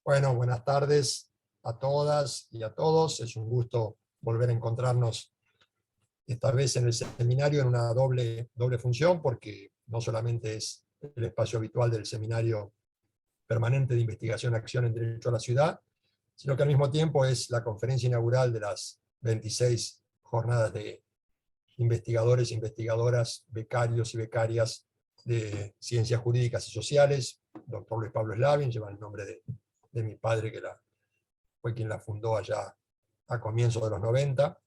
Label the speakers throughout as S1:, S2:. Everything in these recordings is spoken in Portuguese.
S1: Bueno, buenas tardes a todas y a todos. Es un gusto volver a encontrarnos esta vez en el seminario en una doble función, porque no solamente es el espacio habitual del Seminario Permanente de Investigación y Acción en Derecho a la Ciudad, sino que al mismo tiempo es la conferencia inaugural de las 26 jornadas de investigadores e investigadoras, becarios y becarias de Ciencias Jurídicas y Sociales. Doctor Luis Pablo Slavin, lleva el nombre de mi padre, que fue quien la fundó allá a comienzos de los 90.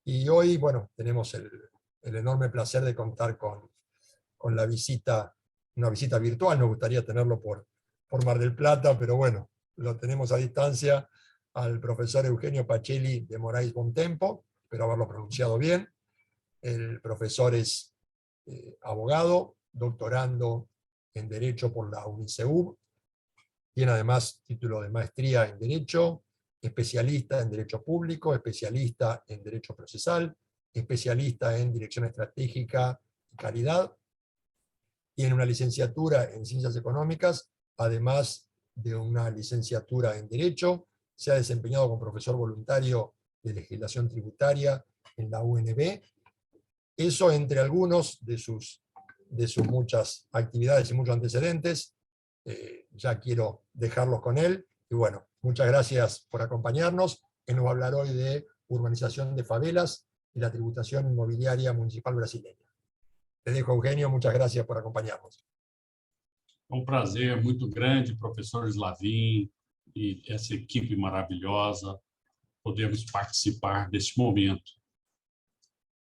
S1: Y hoy, bueno, tenemos el enorme placer de contar con la visita, una visita virtual. Nos gustaría tenerlo por Mar del Plata, pero bueno, lo tenemos a distancia, al profesor Eugenio Pacelli de Moraes Bontempo, espero haberlo pronunciado bien. El profesor es abogado, doctorando en Derecho por la UNICEUB, tiene además título de maestría en Derecho, especialista en Derecho Público, especialista en Derecho Procesal, especialista en Dirección Estratégica y Calidad, tiene una licenciatura en Ciencias Económicas, además de una licenciatura en Derecho, se ha desempeñado como profesor voluntario de Legislación Tributaria en la UNB. Eso entre algunos de sus muchas actividades y muchos antecedentes. Ya quiero dejarlos con él. Y bueno, muchas gracias por acompañarnos. Él nos va a hablar hoy de urbanización de favelas y la tributación inmobiliaria municipal brasileña. Te dejo, Eugenio, muchas gracias por acompañarnos.
S2: Prazer muito grande, professor Slavin e essa equipe maravilhosa, podermos participar deste momento.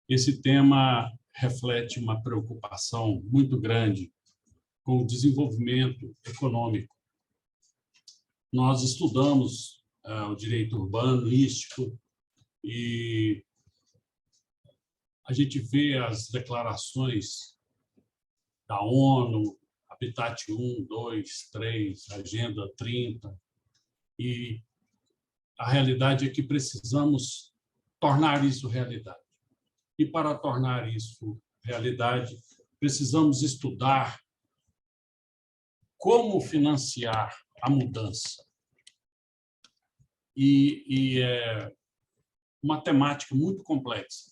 S2: Esse tema reflete uma preocupação muito grande com o desenvolvimento econômico. Nós estudamos o direito urbanístico e a gente vê as declarações da ONU, Habitat 1, 2, 3, Agenda 30, e a realidade é que precisamos tornar isso realidade. E para tornar isso realidade, precisamos estudar como financiar a mudança. E é uma temática muito complexa.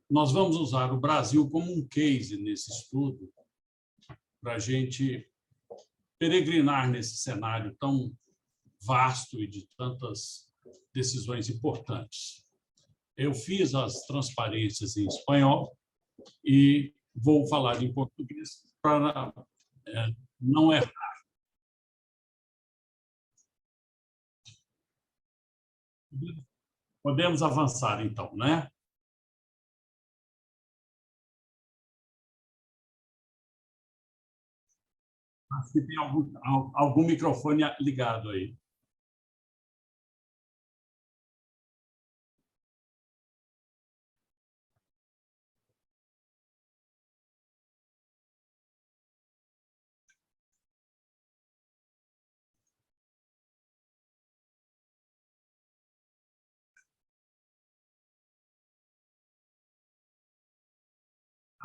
S2: Nós vamos usar o Brasil como um case nesse estudo para a gente peregrinar nesse cenário tão vasto e de tantas decisões importantes. Eu fiz as transparências em espanhol e vou falar em português para não errar. Podemos avançar, então, né? Acho que tem algum microfone ligado aí.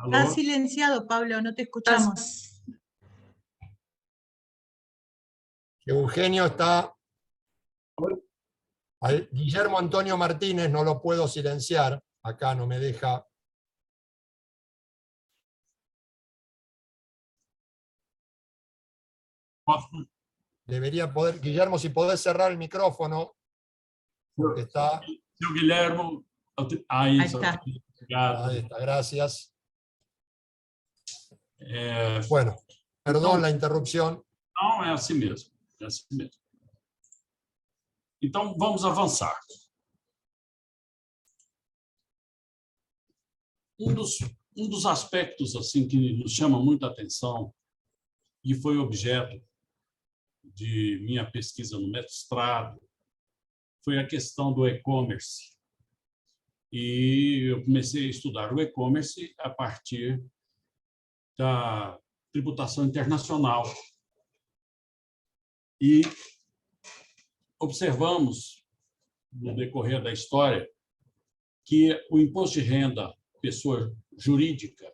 S3: Está silenciado, Pablo, no te escuchamos.
S1: Eugenio está... Guillermo Antonio Martínez no lo puedo silenciar, acá no me deja. Debería poder... Guillermo, si podés cerrar el micrófono, porque está...
S2: Guillermo,
S3: ahí está.
S1: Ahí está, gracias. Bueno, perdón la interrupción.
S2: Não, é assim mesmo. É assim mesmo. Então, vamos avançar. Um dos aspectos assim que nos chama muita atenção e foi objeto de minha pesquisa no mestrado foi a questão do e-commerce. E eu comecei a estudar o e-commerce a partir da tributação internacional. E observamos, no decorrer da história, que o imposto de renda pessoa jurídica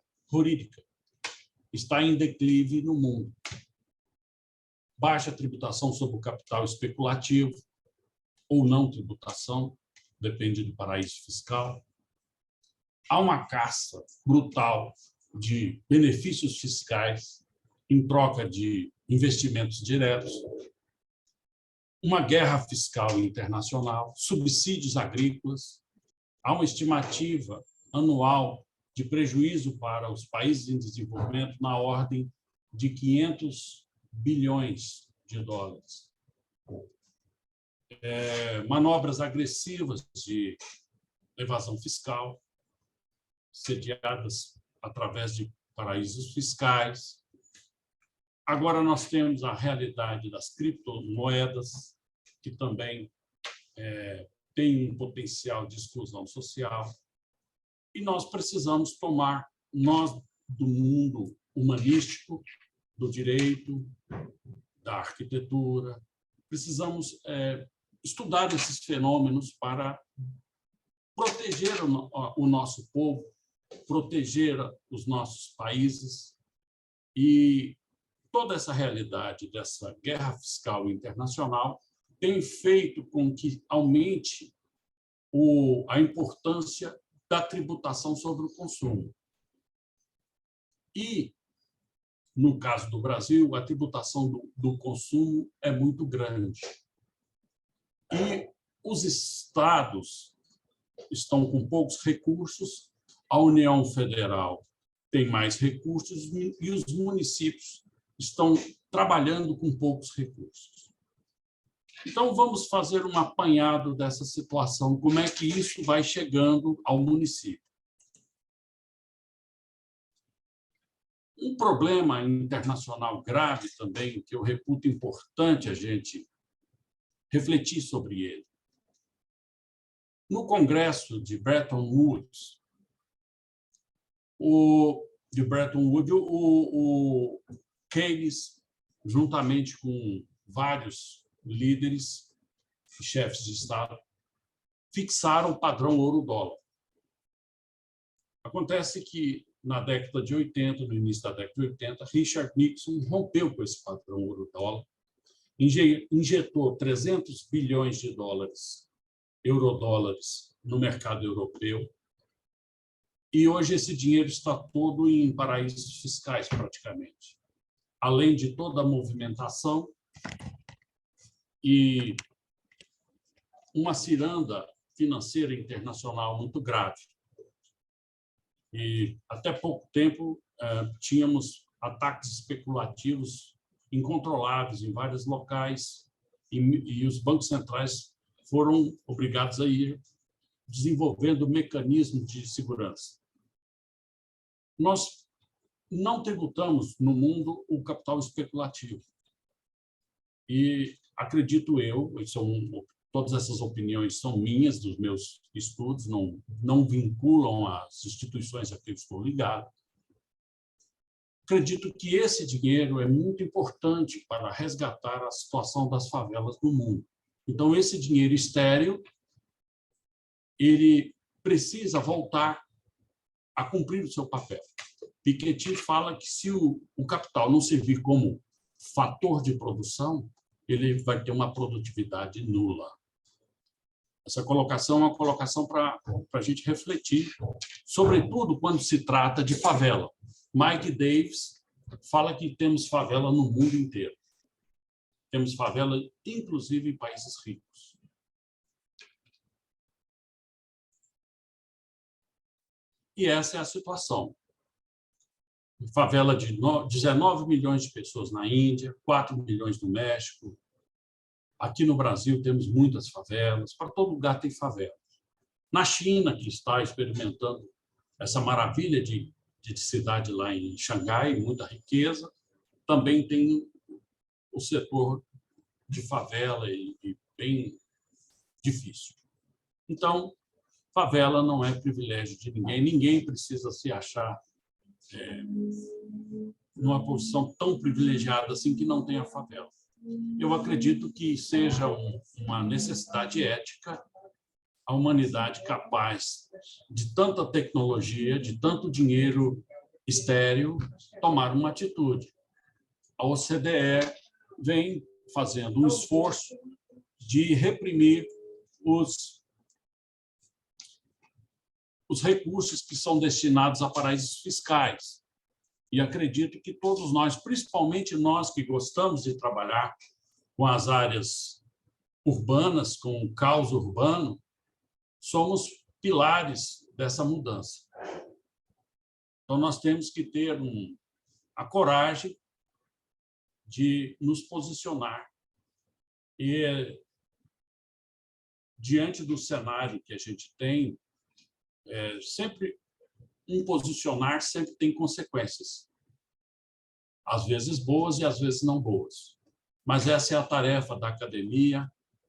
S2: está em declive no mundo. baixa tributação sobre o capital especulativo, ou não tributação, depende do paraíso fiscal. Há uma caça brutal de benefícios fiscais em troca de investimentos diretos, uma guerra fiscal internacional, subsídios agrícolas. Há uma estimativa anual de prejuízo para os países em desenvolvimento na ordem de 500 bilhões de dólares. Manobras agressivas de evasão fiscal, sediadas através de paraísos fiscais. Agora nós temos a realidade das criptomoedas, que também tem um potencial de exclusão social. E nós precisamos tomar, nós do mundo humanístico, do direito, da arquitetura, precisamos estudar esses fenômenos para proteger o nosso povo, proteger os nossos países. E toda essa realidade dessa guerra fiscal internacional tem feito com que aumente a importância da tributação sobre o consumo. E, no caso do Brasil, a tributação do consumo é muito grande. E os estados estão com poucos recursos, a União Federal tem mais recursos e os municípios estão trabalhando com poucos recursos. Então, vamos fazer um apanhado dessa situação, como é que isso vai chegando ao município. Um problema internacional grave também, que eu reputo importante a gente refletir sobre ele. No Congresso de Bretton Woods, o Keynes, juntamente com vários líderes e chefes de Estado, fixaram o padrão ouro-dólar. Acontece que, na década de 80, no início da década de 80, Richard Nixon rompeu com esse padrão ouro-dólar, injetou 300 bilhões de dólares, eurodólares, no mercado europeu, e hoje esse dinheiro está todo em paraísos fiscais, praticamente. Além de toda a movimentação e uma ciranda financeira internacional muito grave. E, até pouco tempo, tínhamos ataques especulativos incontroláveis em vários locais e os bancos centrais foram obrigados a ir desenvolvendo mecanismos de segurança. Nós não tributamos no mundo o capital especulativo. E acredito eu, todas essas opiniões são minhas, dos meus estudos, não vinculam as instituições a que eu estou ligado. Acredito que esse dinheiro é muito importante para resgatar a situação das favelas no mundo. Então, esse dinheiro estéril, ele precisa voltar a cumprir o seu papel. Piketty fala que se o capital não servir como fator de produção, ele vai ter uma produtividade nula. Essa colocação é uma colocação para a gente refletir, sobretudo quando se trata de favela. Mike Davis fala que temos favela no mundo inteiro. Temos favela, inclusive, em países ricos. E essa é a situação. Favela de 19 milhões de pessoas na Índia, 4 milhões no México. Aqui no Brasil temos muitas favelas, para todo lugar tem favela. Na China, que está experimentando essa maravilha de cidade lá em Xangai, muita riqueza, também tem o setor de favela e bem difícil. Então, favela não é privilégio de ninguém, ninguém precisa se achar numa posição tão privilegiada assim que não tenha favela. Eu acredito que seja uma necessidade ética a humanidade capaz de tanta tecnologia, de tanto dinheiro estéril, tomar uma atitude. A OCDE vem fazendo um esforço de reprimir os recursos que são destinados a paraísos fiscais. E acredito que todos nós, principalmente nós que gostamos de trabalhar com as áreas urbanas, com o caos urbano, somos pilares dessa mudança. Então, nós temos que ter a coragem de nos posicionar. E, diante do cenário que a gente tem, sempre posicionar sempre tem consequências. Às vezes boas e às vezes não boas. Mas essa é a tarefa da academia,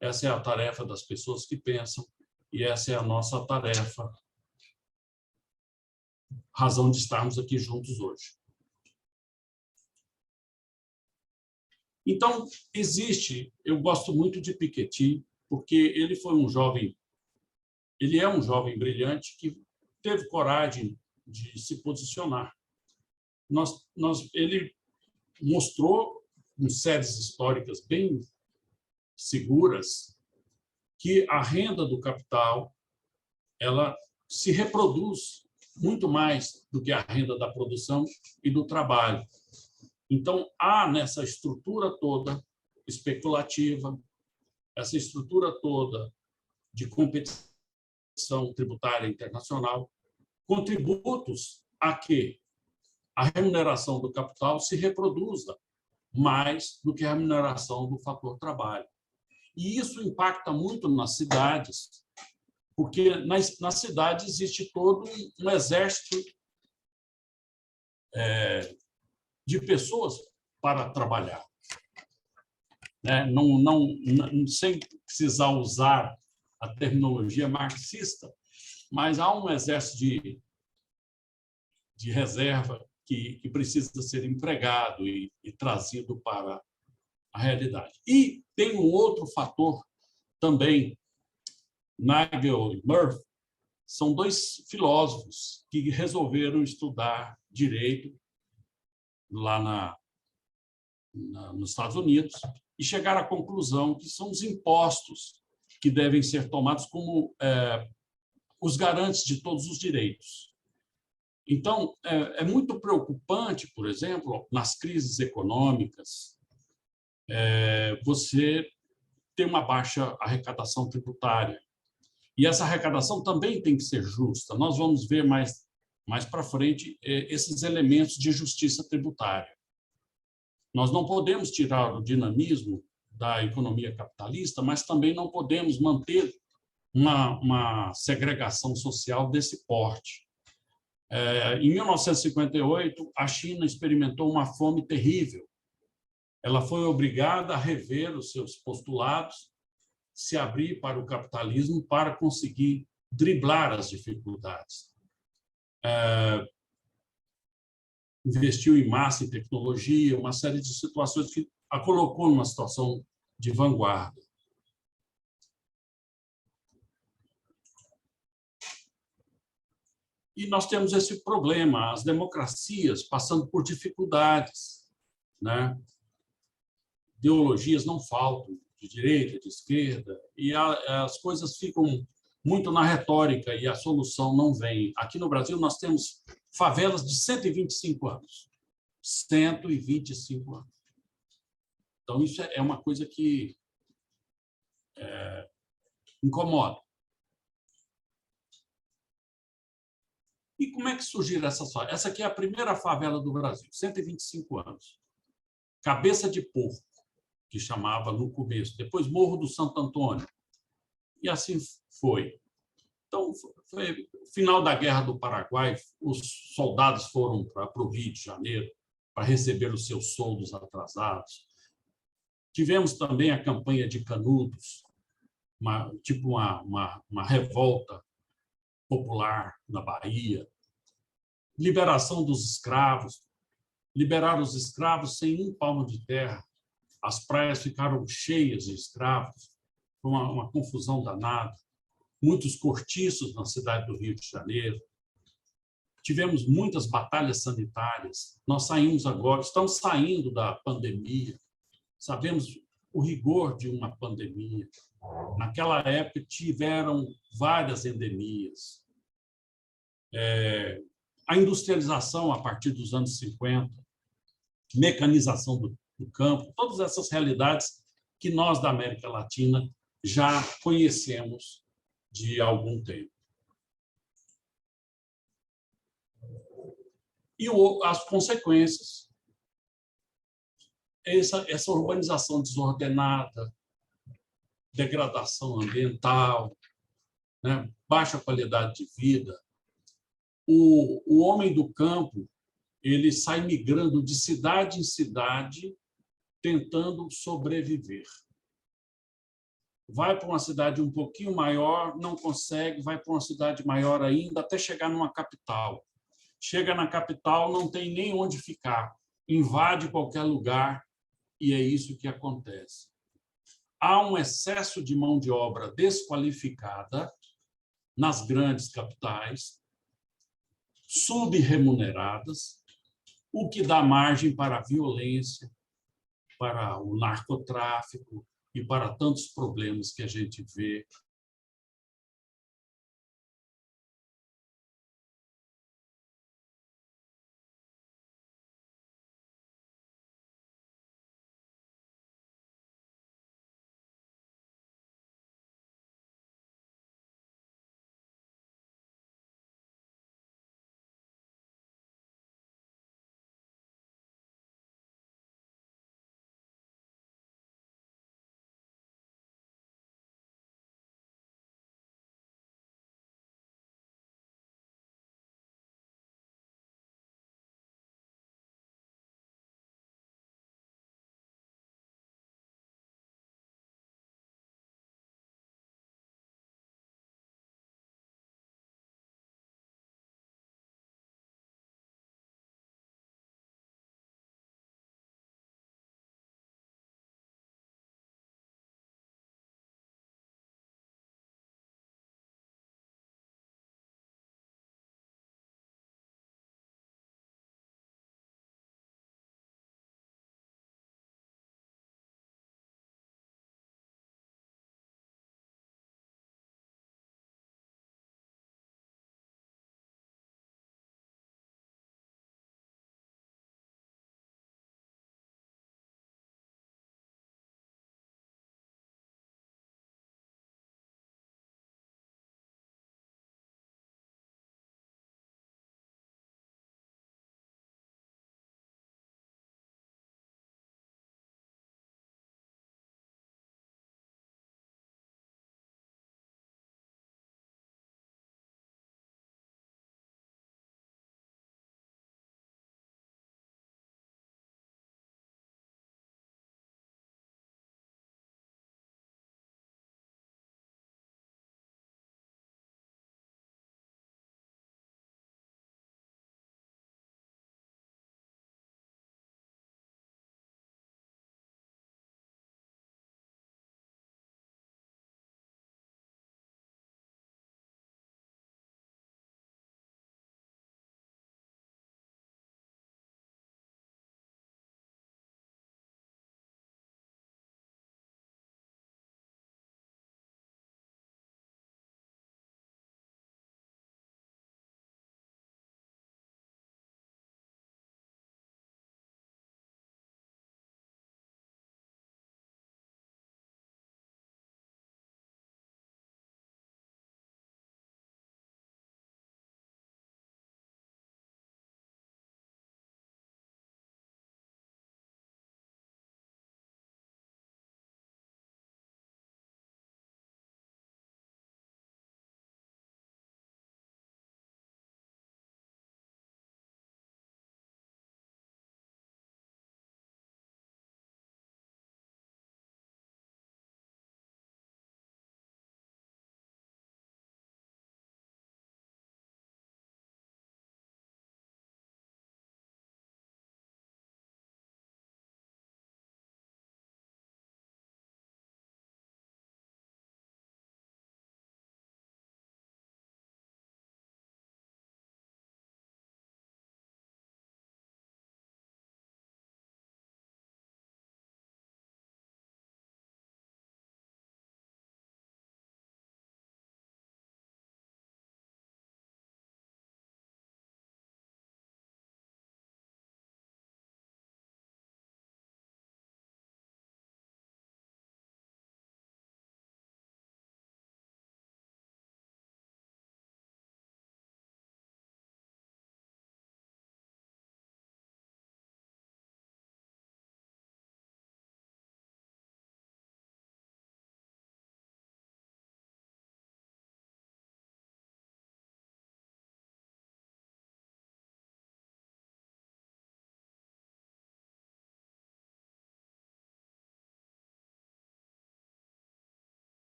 S2: essa é a tarefa das pessoas que pensam, e essa é a nossa tarefa, razão de estarmos aqui juntos hoje. Então, eu gosto muito de Piketty, porque ele foi ele é um jovem brilhante que teve coragem de se posicionar. Ele mostrou, em séries históricas bem seguras, que a renda do capital ela se reproduz muito mais do que a renda da produção e do trabalho. Então, há nessa estrutura toda especulativa, essa estrutura toda de competição tributária internacional, contributos a que a remuneração do capital se reproduza mais do que a remuneração do fator trabalho. E isso impacta muito nas cidades, porque nas cidades existe todo um exército de pessoas para trabalhar. Sem precisar usar a terminologia marxista, mas há um exército de reserva que precisa ser empregado e trazido para a realidade. E tem um outro fator também. Nagel e Murphy são dois filósofos que resolveram estudar direito lá nos Estados Unidos e chegaram à conclusão que são os impostos que devem ser tomados como os garantes de todos os direitos. Então, é muito preocupante, por exemplo, nas crises econômicas, você ter uma baixa arrecadação tributária. E essa arrecadação também tem que ser justa. Nós vamos ver mais para frente esses elementos de justiça tributária. Nós não podemos tirar o dinamismo da economia capitalista, mas também não podemos manter uma segregação social desse porte. Em 1958, a China experimentou uma fome terrível. Ela foi obrigada a rever os seus postulados, se abrir para o capitalismo para conseguir driblar as dificuldades. Investiu em massa e tecnologia, uma série de situações que a colocou numa situação de vanguarda. E nós temos esse problema, as democracias passando por dificuldades, né? Ideologias não faltam, de direita, de esquerda, e as coisas ficam muito na retórica e a solução não vem. Aqui no Brasil, nós temos favelas de 125 anos. 125 anos. Então, isso é uma coisa que incomoda. E como é que surgiram essas favelas? Essa aqui é a primeira favela do Brasil, 125 anos. Cabeça de Porco, que chamava no começo, depois Morro do Santo Antônio. E assim foi. Então, foi o final da Guerra do Paraguai, os soldados foram para o Rio de Janeiro para receber os seus soldos atrasados. Tivemos também a campanha de Canudos, uma revolta popular na Bahia. Liberação dos escravos. Liberaram os escravos sem um palmo de terra. As praias ficaram cheias de escravos. Foi uma confusão danada. Muitos cortiços na cidade do Rio de Janeiro. Tivemos muitas batalhas sanitárias. Nós saímos agora, estamos saindo da pandemia. sabemos o rigor de uma pandemia. Naquela época, tiveram várias endemias. A industrialização, a partir dos anos 50, mecanização do campo, todas essas realidades que nós, da América Latina, já conhecemos de algum tempo. E as consequências, essa urbanização desordenada, degradação ambiental, né? Baixa qualidade de vida. O homem do campo, ele sai migrando de cidade em cidade, tentando sobreviver. Vai para uma cidade um pouquinho maior, não consegue, vai para uma cidade maior ainda, até chegar numa capital. Chega na capital, não tem nem onde ficar, invade qualquer lugar, e é isso que acontece. Há um excesso de mão de obra desqualificada nas grandes capitais, subremuneradas, o que dá margem para a violência, para o narcotráfico e para tantos problemas que a gente vê